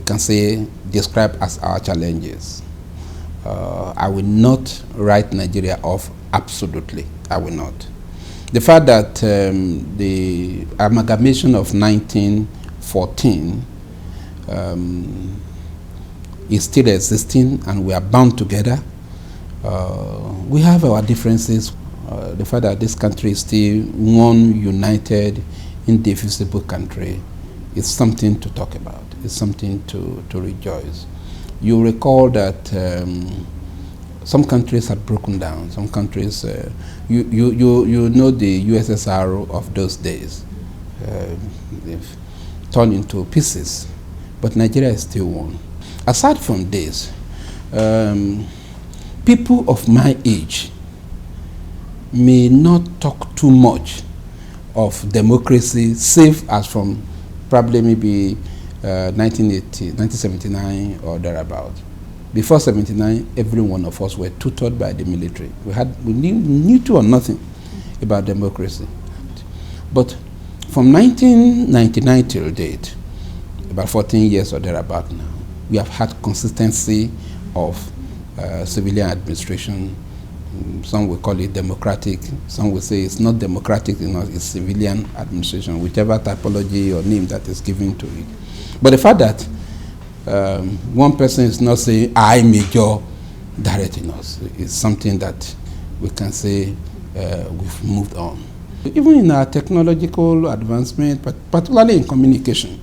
can say, describe as our challenges. I will not write Nigeria off, absolutely. I will not. The fact that the amalgamation of 1914 is still existing and we are bound together. We have our differences. The fact that this country is still one united, indivisible country is something to talk about. It's something to rejoice. You recall that some countries had broken down. Some countries, you know the USSR of those days. They've turned into pieces, but Nigeria is still one. Aside from this, people of my age may not talk too much of democracy, save as from probably maybe 1980, 1979 or thereabout. Before 79, every one of us were tutored by the military. We knew two or nothing about democracy. But from 1999 till date, about 14 years or thereabout now, we have had consistency of civilian administration. Some will call it democratic. Some will say it's not democratic, it's civilian administration, whichever typology or name that is given to it. But the fact that one person is not saying, I major directing us, is something that we can say we've moved on. Even in our technological advancement, but particularly in communication,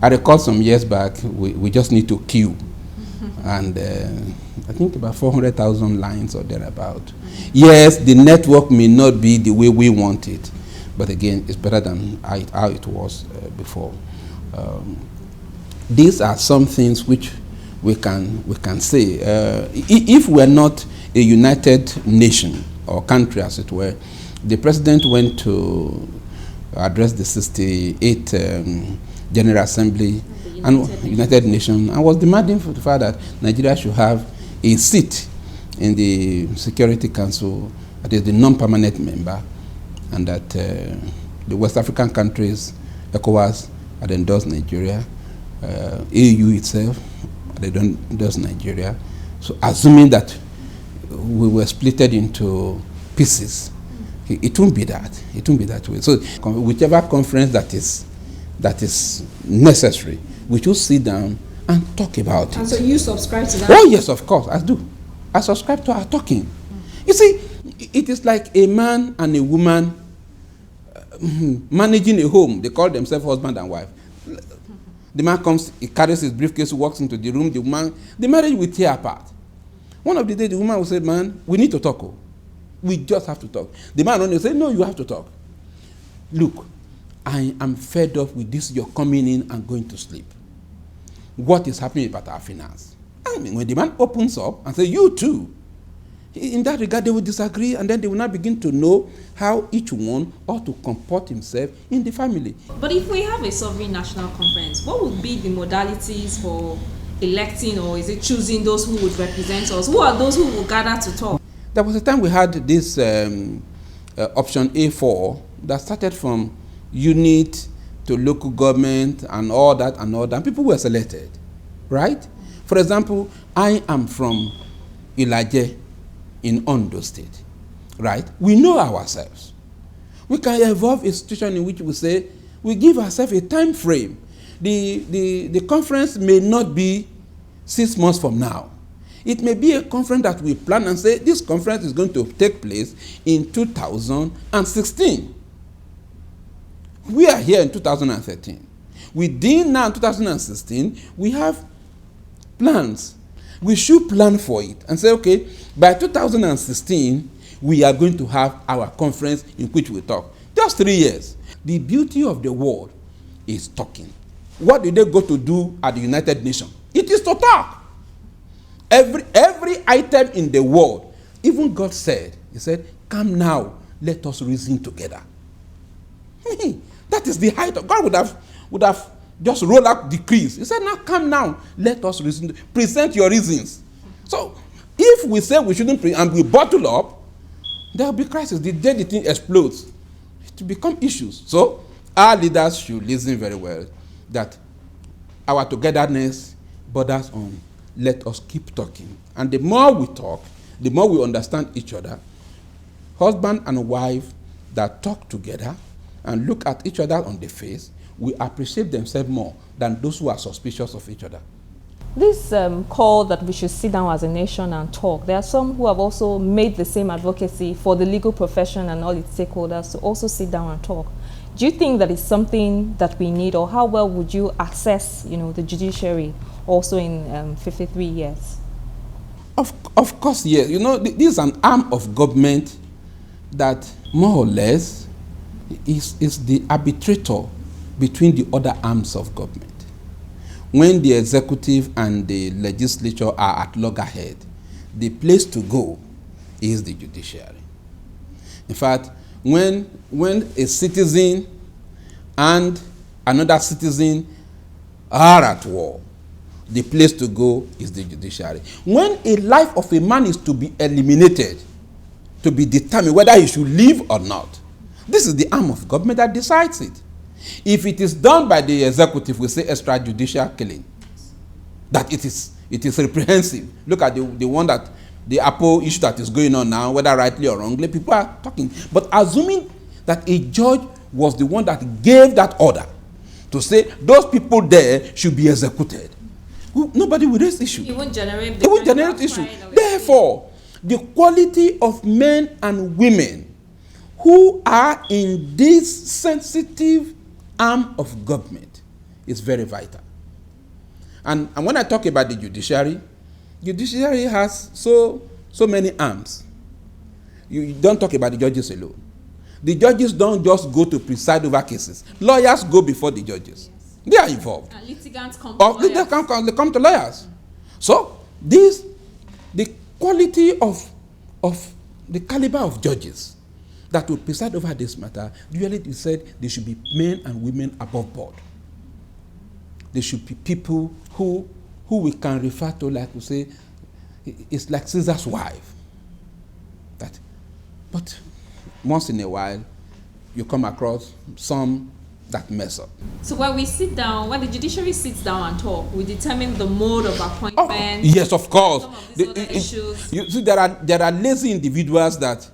I recall some years back, we just need to queue. And I think about 400,000 lines or thereabout. Yes, the network may not be the way we want it, but again, it's better than how it was before. These are some things which we can say. If we're not a united nation or country, as it were, the president went to address the 68th General Assembly and United Nations, and was demanding for the fact that Nigeria should have a seat in the Security Council, that is the non-permanent member, and that the West African countries, ECOWAS, had endorsed Nigeria, AU itself, they don't endorse Nigeria. So assuming that we were splitted into pieces, it won't be that. It won't be that way. So whichever conference that is necessary, we should sit down and talk about it. And so you subscribe to that? Oh yes, of course, I do. I subscribe to our talking. You see, it is like a man and a woman managing a home. They call themselves husband and wife. The man comes, he carries his briefcase, walks into the room, the marriage will tear apart. One of the days, the woman will say, man, we need to talk. Oh. We just have to talk. The man only say, no, you have to talk. Look, I am fed up with this, you're coming in and going to sleep. What is happening about our finance? I mean, when the man opens up and says, you too, in that regard, they will disagree, and then they will not begin to know how each one ought to comport himself in the family. But if we have a sovereign national conference, what would be the modalities for electing, or is it choosing those who would represent us? Who are those who will gather to talk? There was a time we had this option A4 that started from unit to local government and all that, and people were selected, right? For example, I am from Ilaje in Ondo State, right? We know ourselves. We can evolve a situation in which we say, we give ourselves a time frame. The conference may not be 6 months from now. It may be a conference that we plan and say, this conference is going to take place in 2016. We are here in 2013. Within now 2016, we have plans. We should plan for it and say, okay, by 2016, we are going to have our conference in which we talk. Just 3 years. The beauty of the world is talking. What did they go to do at the United Nations? It is to talk. Every item in the world, even God said, he said, come now, let us reason together. That is the height of God would have just rolled out decrees. He said, now come now, let us reason, present your reasons. So if we say we shouldn't and we bottle up, there will be crisis. The day the thing explodes, it will become issues. So our leaders should listen very well that our togetherness borders on let us keep talking. And the more we talk, the more we understand each other. Husband and wife that talk together and look at each other on the face will appreciate themselves more than those who are suspicious of each other. This call that we should sit down as a nation and talk, there are some who have also made the same advocacy for the legal profession and all its stakeholders to also sit down and talk. Do you think that is something that we need, or how well would you assess, the judiciary also in 53 years? Of course, yes. This is an arm of government that more or less is the arbitrator between the other arms of government. When the executive and the legislature are at loggerhead, the place to go is the judiciary. In fact, when a citizen and another citizen are at war, the place to go is the judiciary. When a life of a man is to be eliminated, to be determined whether he should live or not, this is the arm of government that decides it. If it is done by the executive, we say extrajudicial killing. That it is reprehensible. Look at the one that the Apple issue that is going on now, whether rightly or wrongly, people are talking. But assuming that a judge was the one that gave that order to say those people there should be executed, nobody will raise issue. It won't generate issue. Therefore, the quality of men and women who are in this sensitive arm of government is very vital. And when I talk about the judiciary has so many arms. You don't talk about the judges alone. The judges don't just go to preside over cases. Lawyers go before the judges. Yes. They are involved. And litigants come to lawyers. They come to lawyers. So the quality of the caliber of judges that will preside over this matter, really said they should be men and women above board. They should be people who we can refer to, like we say, it's like Caesar's wife. But once in a while, you come across some that mess up. So when the judiciary sits down and talk, we determine the mode of appointment. Oh, yes, of course. Some of these other issues. You see, there are lazy individuals that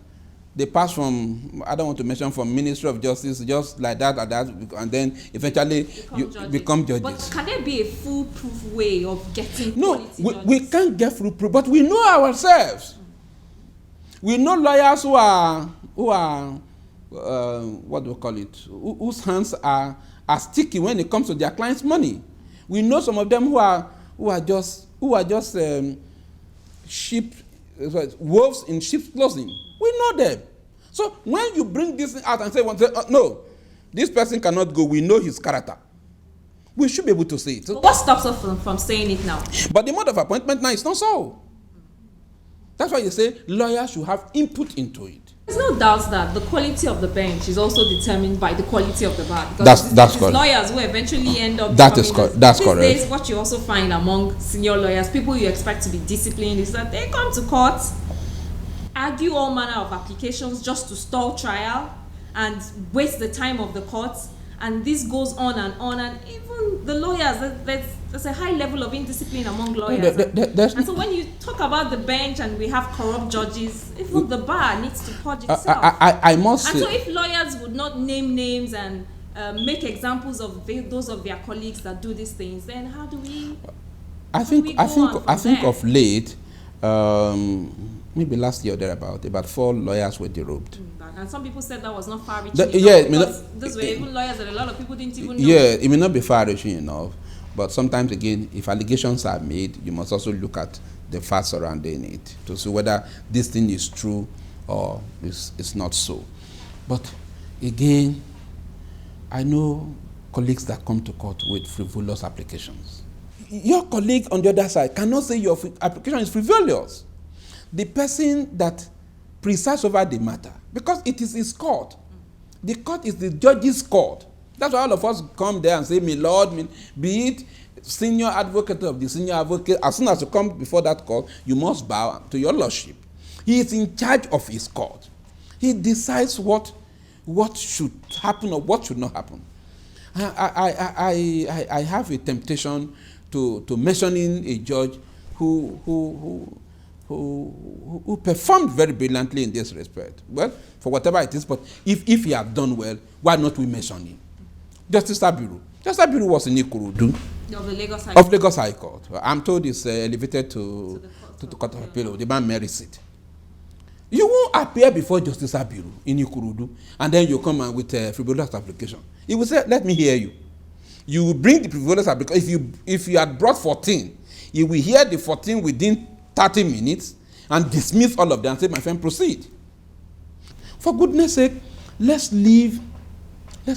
they pass from, I don't want to mention, from Ministry of Justice, just like that, and then eventually become judges. But can there be a foolproof way of getting quality judges? We can't get foolproof, but we know ourselves. We know lawyers who are what do we call it? Whose hands are sticky when it comes to their clients' money. We know some of them who are just sheep, wolves in sheep's clothing. We know them. So when you bring this out and say, no, this person cannot go, we know his character, we should be able to say it. But what stops us from saying it now? But the mode of appointment now is not so. That's why you say lawyers should have input into it. There's no doubt that the quality of the bench is also determined by the quality of the bar. Because that's correct. Lawyers who eventually end up. That's correct. These days, what you also find among senior lawyers, people you expect to be disciplined, is that they come to court, argue all manner of applications just to stall trial and waste the time of the courts, and this goes on, and even the lawyers, there's a high level of indiscipline among lawyers. And so when you talk about the bench and we have corrupt judges, even the bar needs to purge itself. I must say, so if lawyers would not name names and make examples of those of their colleagues that do these things, then how do we? I think of late, maybe last year or thereabout, about 4 lawyers were derobed. And some people said that was not far-reaching enough, those were even lawyers that a lot of people didn't even know. Yeah, it may not be far-reaching enough, but sometimes, again, if allegations are made, you must also look at the facts surrounding it to see whether this thing is true or it's not so. But, again, I know colleagues that come to court with frivolous applications. Your colleague on the other side cannot say your application is frivolous. The person that presides over the matter, because it is his court. The court is the judge's court. That's why all of us come there and say, "My Lord," be it senior advocate of the senior advocate. As soon as you come before that court, you must bow to your lordship. He is in charge of his court. He decides what should happen or what should not happen. I have a temptation to mentioning a judge who performed very brilliantly in this respect. Well, for whatever it is, but if he had done well, why not we mention him? Justice Abiru. Justice Abiru was in Ikorodu. Of Lagos High Court. I'm told he's elevated to the Court of Appeal. The man merits it. You won't appear before Justice Abiru in Ikorodu, and then you come with a frivolous application. He will say, let me hear you. You will bring the frivolous application. If you had brought 14, you will hear the 14 within 30 minutes and dismiss all of them and say, my friend, proceed. For goodness sake, let's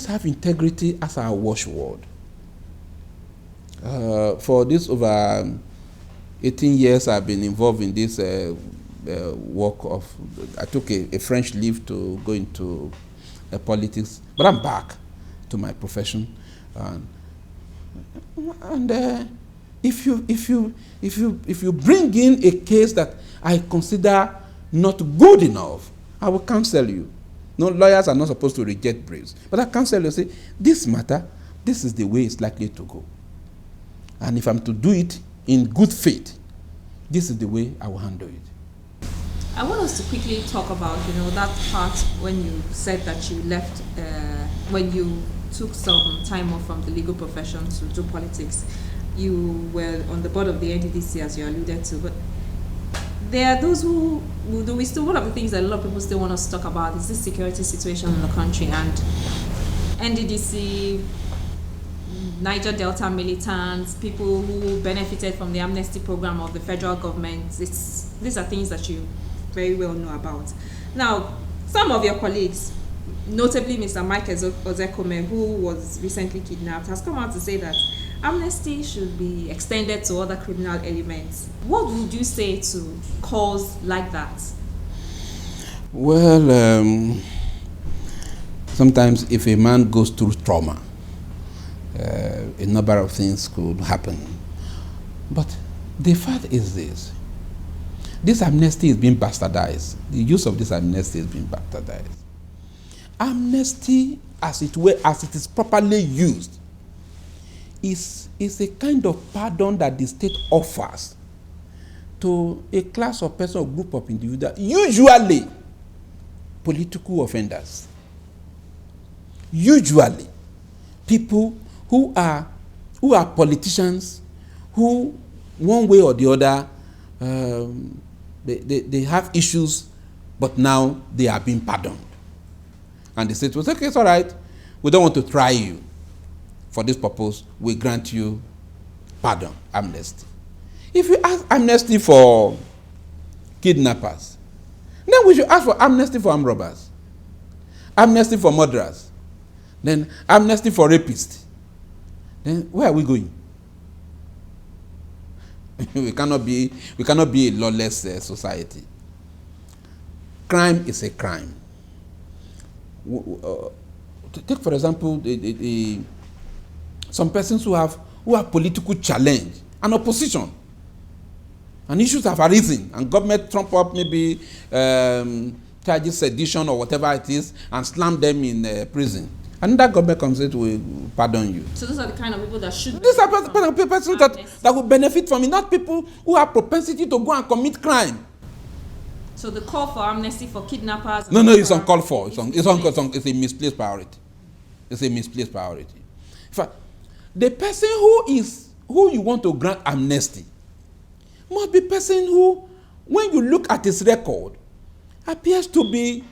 have integrity as our watchword. For this over 18 years I've been involved in this work of, I took a French leave to go into politics, but I'm back to my profession. And if you bring in a case that I consider not good enough, I will counsel you. No, lawyers are not supposed to reject briefs, but I counsel you, say, this matter, this is the way it's likely to go. And if I'm to do it in good faith, this is the way I will handle it. I want us to quickly talk about, that part when you said that you left, when you took some time off from the legal profession to do politics. You were on the board of the NDDC, as you alluded to, but there are those who we still, one of the things that a lot of people still want us to talk about is this security situation in the country, and NDDC, Niger Delta militants, people who benefited from the Amnesty program of the federal government. These are things that you very well know about. Now, some of your colleagues, notably Mr. Mike Enikuomehin, who was recently kidnapped, has come out to say that amnesty should be extended to other criminal elements. What would you say to calls like that? Well, sometimes if a man goes through trauma, a number of things could happen. But the fact is this amnesty is being bastardized. The use of this amnesty is being bastardized. Amnesty, as it is properly used, is a kind of pardon that the state offers to a class of person or group of individuals, usually political offenders. Usually people who are politicians, who one way or the other they have issues, but now they are being pardoned. And the state will say, okay, it's all right, we don't want to try you. For this purpose, we grant you pardon, amnesty. If you ask amnesty for kidnappers, then we should ask for amnesty for armed robbers, amnesty for murderers, then amnesty for rapists. Then where are we going? we cannot be a lawless society. Crime is a crime. Take for example some persons who have political challenge and opposition, and issues have arisen, and government trump up maybe charges sedition or whatever it is, and slam them in prison. And that government comes in to pardon you. So these are the kind of people that should. These are persons that will benefit from it, not people who have propensity to go and commit crime. So the call for amnesty for kidnappers. No, it's uncalled for. It's a misplaced priority. It's a misplaced priority. In fact, the person who you want to grant amnesty must be person who, when you look at his record, appears to be.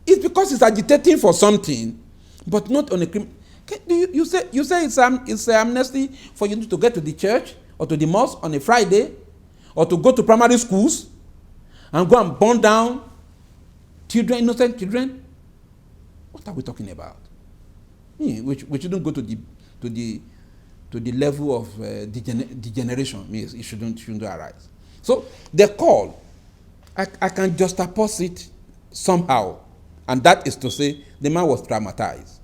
It's because he's agitating for something, but not on a criminal. You say it's amnesty for you to get to the church or to the mosque on a Friday, or to go to primary schools and go and burn down children, innocent children? What are we talking about? We shouldn't go to the level of degeneration. It shouldn't arise. So the call, I can juxtapose it somehow, and that is to say the man was traumatized.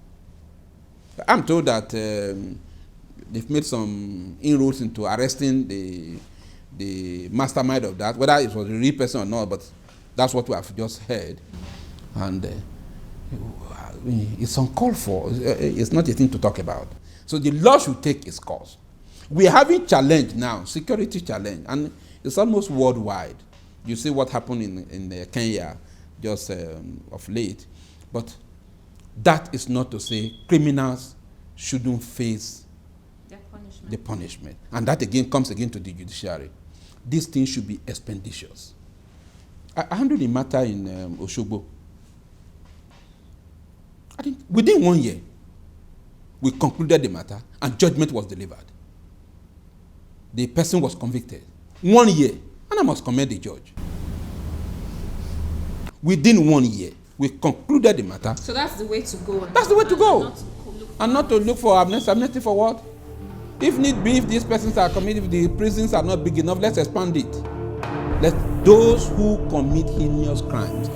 I'm told that they've made some inroads into arresting the mastermind of that, whether it was a real person or not, but that's what we have just heard. And It's uncalled for. It's not a thing to talk about. So the law should take its course. We are having challenge now, security challenge, and it's almost worldwide. You see what happened in Kenya just of late. But that is not to say criminals shouldn't face the punishment. And that again comes again to the judiciary. These things should be expeditious. I handled the matter in Oshogbo. I think within 1 year, we concluded the matter and judgment was delivered. The person was convicted. 1 year, and I must commend the judge. Within 1 year, we concluded the matter. So that's the way to go. That's the way to go. And not to look for amnesty. Amnesty for what? If need be, if these persons are committed, if the prisons are not big enough, let's expand it. Let those who commit heinous crimes